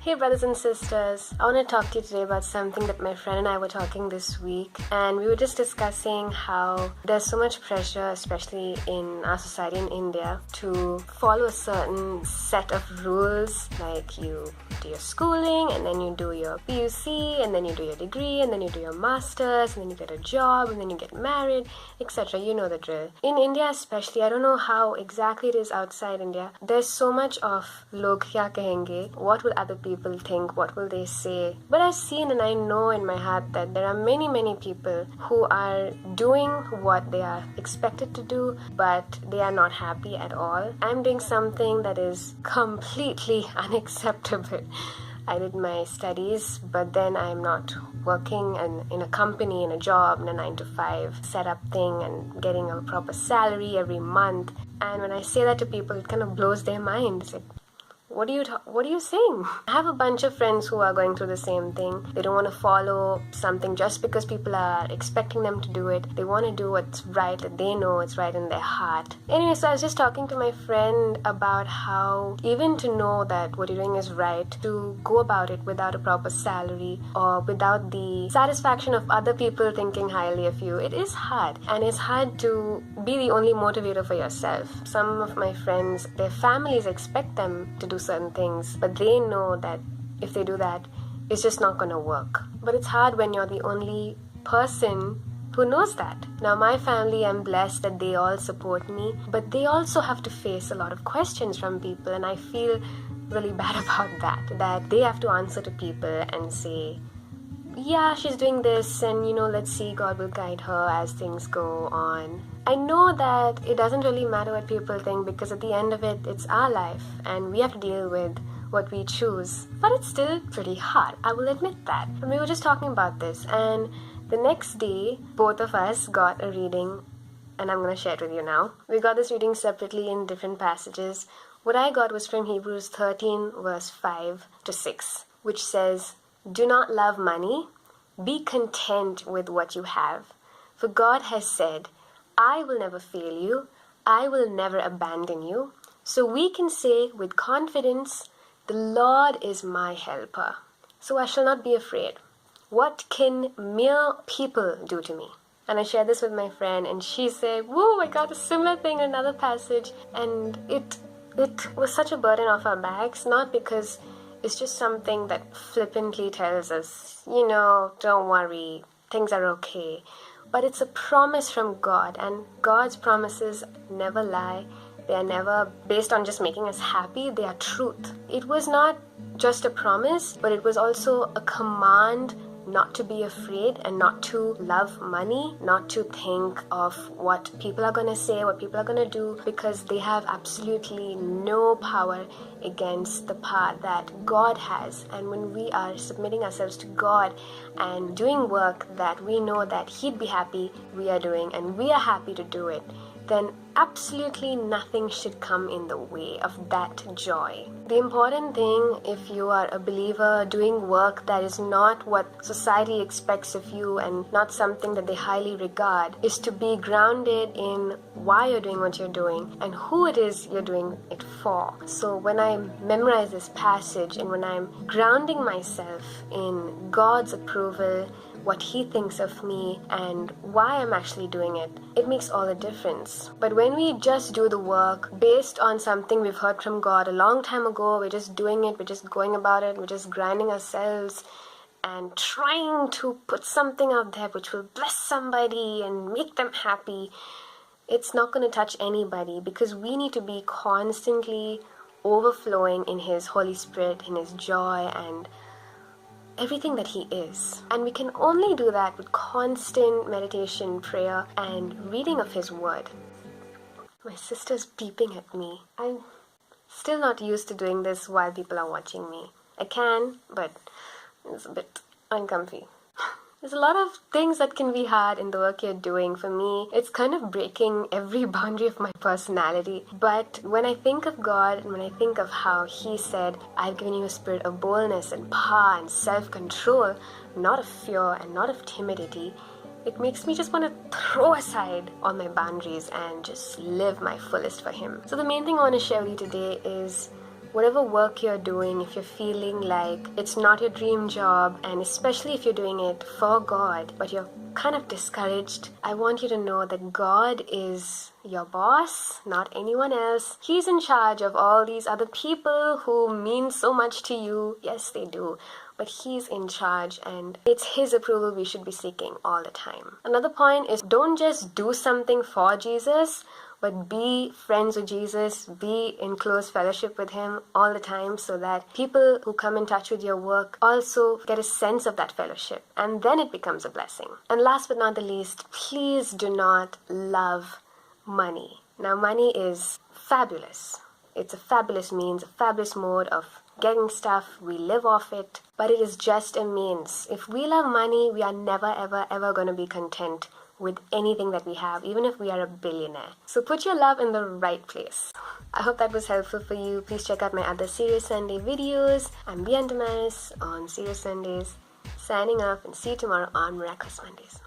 Hey brothers and sisters, I want to talk to you today about something that my friend and I were talking this week, and we were just discussing how there's so much pressure, especially in our society in India, to follow a certain set of rules, like you do your schooling, and then you do your PUC, and then you do your degree, and then you do your masters, and then you get a job, and then you get married, etc. You know the drill. In India especially, I don't know how exactly it is outside India, there's so much of log kya kahenge, what will other people think, what will they say. But I've seen and I know in my heart that there are many people who are doing what they are expected to do, but they are not happy at all. I'm doing something that is completely unacceptable. I did my studies, but then I'm not working in a company, in a job, in a 9-to-5 setup thing and getting a proper salary every month. And when I say that to people, it kind of blows their mind. It's like, what are you saying? I have a bunch of friends who are going through the same thing. They don't want to follow something just because people are expecting them to do it. They want to do what's right, that they know it's right in their heart. Anyway, so I was just talking to my friend about how even to know that what you're doing is right, to go about it without a proper salary or without the satisfaction of other people thinking highly of you, it is hard. And it's hard to be the only motivator for yourself. Some of my friends, their families expect them to do certain things, but they know that if they do that, it's just not going to work. But it's hard when you're the only person who knows that. Now, my family, I'm blessed that they all support me, but they also have to face a lot of questions from people, and I feel really bad about that they have to answer to people and say, yeah, she's doing this, and let's see, God will guide her as things go on. I know that it doesn't really matter what people think, because at the end of it, it's our life and we have to deal with what we choose. But it's still pretty hard, I will admit that. And we were just talking about this, and the next day, both of us got a reading, and I'm going to share it with you now. We got this reading separately in different passages. What I got was from Hebrews 13, verse 5-6, which says, "Do not love money. Be content with what you have. For God has said, I will never fail you. I will never abandon you." So we can say with confidence, the Lord is my helper. So I shall not be afraid. What can mere people do to me? And I shared this with my friend, and she said, whoa, I got a similar thing in another passage. And it was such a burden off our backs, not because it's just something that flippantly tells us, don't worry, things are okay. But it's a promise from God, and God's promises never lie. They are never based on just making us happy. They are truth. It was not just a promise, but it was also a command not to be afraid and not to love money, not to think of what people are going to say, what people are going to do, because they have absolutely no power against the power that God has. And when we are submitting ourselves to God and doing work that we know that He'd be happy we are doing, and we are happy to do it, then absolutely nothing should come in the way of that joy. The important thing, if you are a believer doing work that is not what society expects of you and not something that they highly regard, is to be grounded in why you're doing what you're doing and who it is you're doing it for. So when I memorize this passage and when I'm grounding myself in God's approval, what He thinks of me and why I'm actually doing it, it makes all the difference. But when we just do the work based on something we've heard from God a long time ago, we're just doing it, we're just going about it, we're just grinding ourselves and trying to put something out there which will bless somebody and make them happy, it's not going to touch anybody, because we need to be constantly overflowing in His Holy Spirit, in His joy and everything that He is. And we can only do that with constant meditation, prayer, and reading of His Word. My sister's beeping at me. I'm still not used to doing this while people are watching me. I can, but it's a bit uncomfy. There's a lot of things that can be hard in the work you're doing. For me, it's kind of breaking every boundary of my personality. But when I think of God and when I think of how He said, I've given you a spirit of boldness and power and self-control, not of fear and not of timidity, it makes me just want to throw aside all my boundaries and just live my fullest for Him. So the main thing I want to share with you today is whatever work you're doing, if you're feeling like it's not your dream job, and especially if you're doing it for God, but you're kind of discouraged, I want you to know that God is your boss, not anyone else. He's in charge of all these other people who mean so much to you. Yes, they do. But He's in charge, and it's His approval we should be seeking all the time. Another point is, don't just do something for Jesus, but be friends with Jesus, be in close fellowship with Him all the time, so that people who come in touch with your work also get a sense of that fellowship, and then it becomes a blessing. And last but not the least, please do not love money. Now, money is fabulous. It's a fabulous means, a fabulous mode of getting stuff. We live off it, but it is just a means. If we love money, we are never, ever, ever going to be content with anything that we have, even if we are a billionaire. So put your love in the right place. I hope that was helpful for you. Please check out my other Serious Sunday videos. I'm Vihan Damaris on Serious Sundays, signing off, and see you tomorrow on Miraculous Mondays.